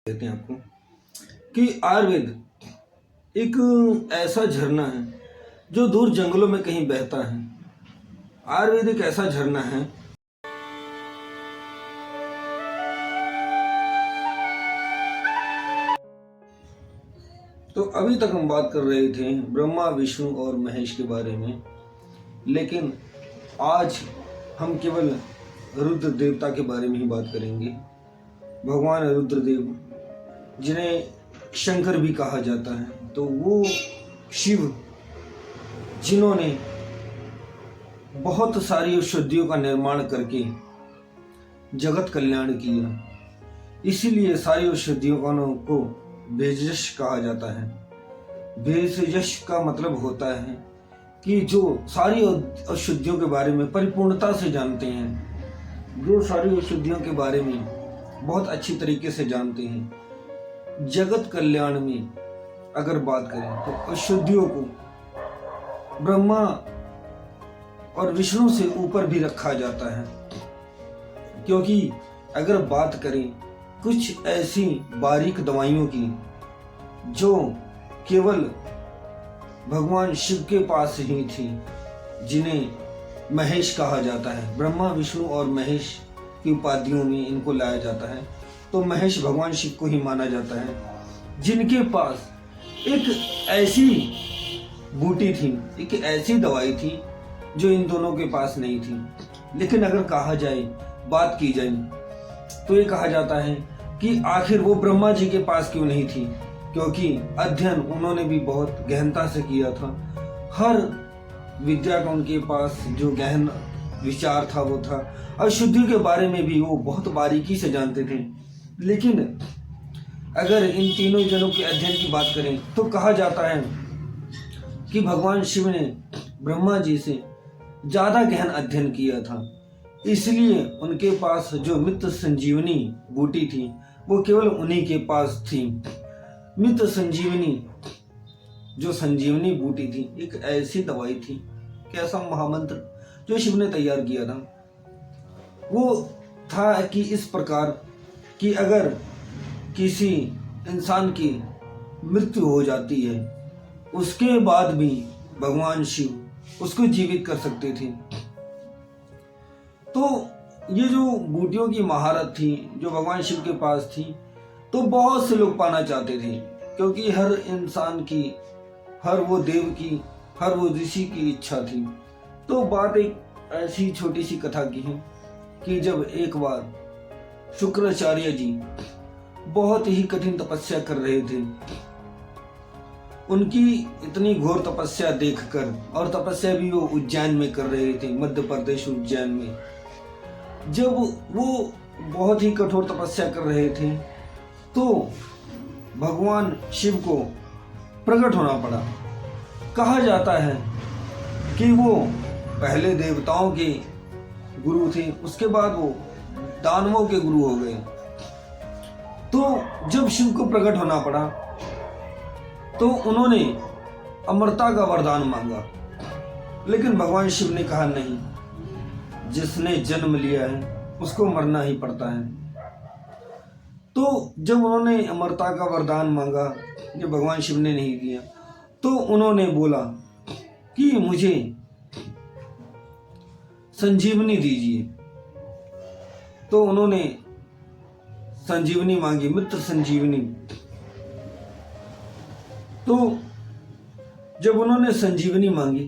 कहते हैं आपको कि आयुर्वेद एक ऐसा झरना है जो दूर जंगलों में कहीं बहता है। आयुर्वेद एक ऐसा झरना है तो अभी तक हम बात कर रहे थे ब्रह्मा विष्णु और महेश के बारे में, लेकिन आज हम केवल रुद्र देवता के बारे में ही बात करेंगे। भगवान रुद्रदेव, जिन्हें शंकर भी कहा जाता है, तो वो शिव जिन्होंने बहुत सारी औषधियों का निर्माण करके जगत कल्याण किया, इसीलिए सारी औषधियों को भेषज कहा जाता है। भेषज का मतलब होता है कि जो सारी औषधियों के बारे में परिपूर्णता से जानते हैं, जो सारी औषधियों के बारे में बहुत अच्छी तरीके से जानते हैं। जगत कल्याण में अगर बात करें तो औषधियों को ब्रह्मा और विष्णु से ऊपर भी रखा जाता है, क्योंकि अगर बात करें कुछ ऐसी बारीक दवाइयों की जो केवल भगवान शिव के पास ही थी, जिन्हें महेश कहा जाता है। ब्रह्मा विष्णु और महेश की उपाधियों में इनको लाया जाता है, तो महेश भगवान शिव को ही माना जाता है, जिनके पास एक ऐसी बूटी थी, एक ऐसी दवाई थी जो इन दोनों के पास नहीं थी। लेकिन अगर कहा जाए, बात की जाए, तो ये कहा जाता है कि आखिर वो ब्रह्मा जी के पास क्यों नहीं थी, क्योंकि अध्ययन उन्होंने भी बहुत गहनता से किया था। हर विद्या का उनके पास जो गहन विचार था वो था। अशुद्धियों के बारे में भी वो बहुत बारीकी से जानते थे। लेकिन अगर इन तीनों जनों के अध्ययन की बात करें तो कहा जाता है कि भगवान शिव ने ब्रह्मा जी से ज्यादा गहन अध्ययन किया था, इसलिए उनके पास जो मित्र संजीवनी बूटी थी वो केवल उन्हीं के पास थी। मित्र संजीवनी जो संजीवनी बूटी थी, एक ऐसी दवाई थी, कैसा महामंत्र जो शिव ने तैयार किया था। वो था कि इस प्रकार कि अगर किसी इंसान की मृत्यु हो जाती है, उसके बाद भी भगवान शिव उसको जीवित कर सकते थे। तो ये जो बूटियों की महारत थी जो भगवान शिव के पास थी, तो बहुत से लोग पाना चाहते थे, क्योंकि हर इंसान की, हर वो देव की, हर वो ऋषि की इच्छा थी। तो बात एक ऐसी छोटी सी कथा की है कि जब एक बार शुक्राचार्य जी बहुत ही कठिन तपस्या कर रहे थे, उनकी इतनी घोर तपस्या देखकर, और तपस्या भी वो उज्जैन में कर रहे थे, मध्य प्रदेश उज्जैन में। जब वो बहुत ही कठोर तपस्या कर रहे थे तो भगवान शिव को प्रकट होना पड़ा। कहा जाता है कि वो पहले देवताओं के गुरु थे, उसके बाद वो दानवों के गुरु हो गए। तो जब शिव को प्रकट होना पड़ा तो उन्होंने अमरता का वरदान मांगा, लेकिन भगवान शिव ने कहा नहीं, जिसने जन्म लिया है उसको मरना ही पड़ता है। तो जब उन्होंने अमरता का वरदान मांगा, जो भगवान शिव ने नहीं दिया, तो उन्होंने बोला कि मुझे संजीवनी दीजिए। तो उन्होंने संजीवनी मांगी, मित्र संजीवनी। तो जब उन्होंने संजीवनी मांगी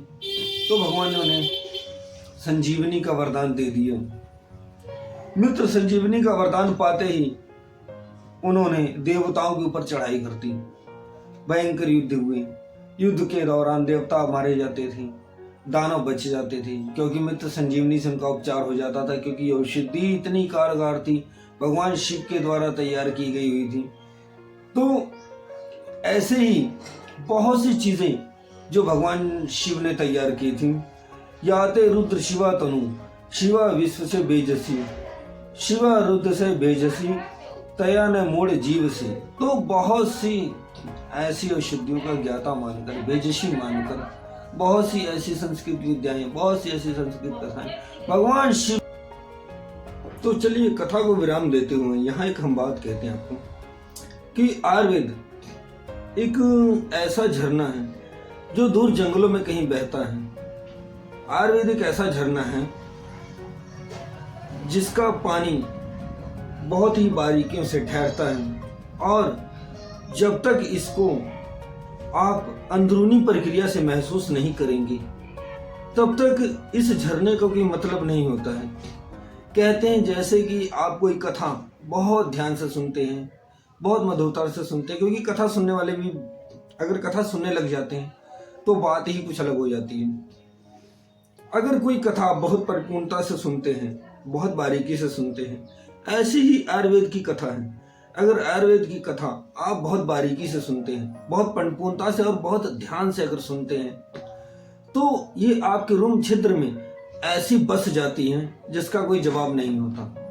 तो भगवान ने उन्हें संजीवनी का वरदान दे दिया। मित्र संजीवनी का वरदान पाते ही उन्होंने देवताओं के ऊपर चढ़ाई कर दी। भयंकर युद्ध हुए। युद्ध के दौरान देवता मारे जाते थे, दानव बच जाते थे, क्योंकि मित्र संजीवनी से उनका उपचार हो जाता था, क्योंकि औषधि इतनी कारगर थी, भगवान शिव के द्वारा तैयार की गई हुई थी। तो ऐसे ही बहुत सी चीजें जो भगवान शिव ने तैयार की थी। याते रुद्र शिवा तनु, शिवा विश्व से बेजसी, शिवा रुद्र से बेजसी, तया न मोड़ जीव से। तो बहुत सी ऐसी औषधियों का ज्ञाता मानकर, बेजसी मानकर, बहुत सी ऐसी संस्कृत विद्याएं, बहुत सी ऐसी संस्कृत कथाएं भगवान शिव। तो चलिए कथा को विराम देते हुए यहाँ एक हम बात कहते हैं आपको कि आयुर्वेद एक ऐसा झरना है जो दूर जंगलों में कहीं बहता है। आयुर्वेद एक ऐसा झरना है जिसका पानी बहुत ही बारीकियों से ठहरता है और जब तक इसको आप अंदरूनी प्रक्रिया से महसूस नहीं करेंगे तब तक इस झरने का कोई मतलब नहीं होता है। कहते हैं जैसे कि आप कोई कथा बहुत ध्यान से सुनते हैं, बहुत मधुरता से सुनते हैं, क्योंकि कथा सुनने वाले भी अगर कथा सुनने लग जाते हैं तो बात ही कुछ अलग हो जाती है। अगर कोई कथा बहुत परिपूर्णता से सुनते हैं, बहुत बारीकी से सुनते हैं, ऐसी ही आयुर्वेद की कथा है। अगर आयुर्वेद की कथा आप बहुत बारीकी से सुनते हैं, बहुत परिपूर्णता से और बहुत ध्यान से अगर सुनते हैं तो ये आपके रोम छिद्र में ऐसी बस जाती हैं जिसका कोई जवाब नहीं होता।